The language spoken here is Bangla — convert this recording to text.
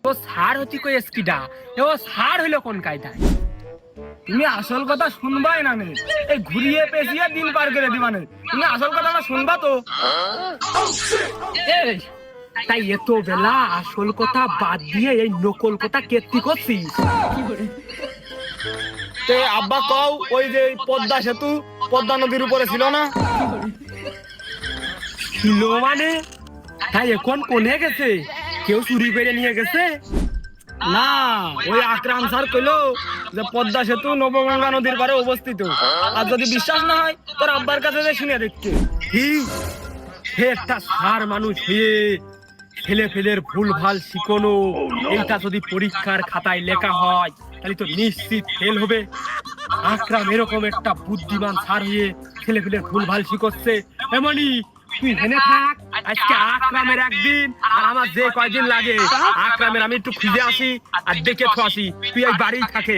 ও সার হতি কই এসকিডা ও সার হইলো কোন কায়দায়? তুমি আসল কথা শুনবাই না নে, এই ঘুরিয়ে পেঁচিয়ে দিন পার করে দিবা নে। তুমি আসল কথাটা শুনবা তো? এই তাই এত বেলা আসল কথা বাদ দিয়ে এই নকল কথা কেত্তি করছিস? তে আব্বা কও, ওই যে পদ্মা সেতু পদ্মা নদীর উপরে ছিল না? ছিল মানে? তাই এখন কোনে গেছে? কেউ চুরি করে নিয়ে গেছে? না, ওই আকরাম স্যার কইলো যে পদ্মা সেতু নবগঙ্গা নদীর পারে অবস্থিত। আর যদি বিশ্বাস না হয় তোর আব্বার কাছে যে শুনে দেখতে। কি সে একটা সার মানুষ হয়ে ছেলে ফেলের ভুল ভাল শিখনো, এইটা যদি পরীক্ষার খাতায় লেখা হয় তাহলে তো নিশ্চিত ফেল হবে। আকরাম এরকম একটা বুদ্ধিমান সার হয়ে ছেলে ফেলের ভুল ভাল শিখছে, এমনই তুই হেনে থাক। আজকে আকরামের একদিন আর আমার যে কয়দিন লাগে, আকরামের আমি একটু খুঁজে আসি আর দেখে তো আসি। তুই এই বাড়িই থাকে।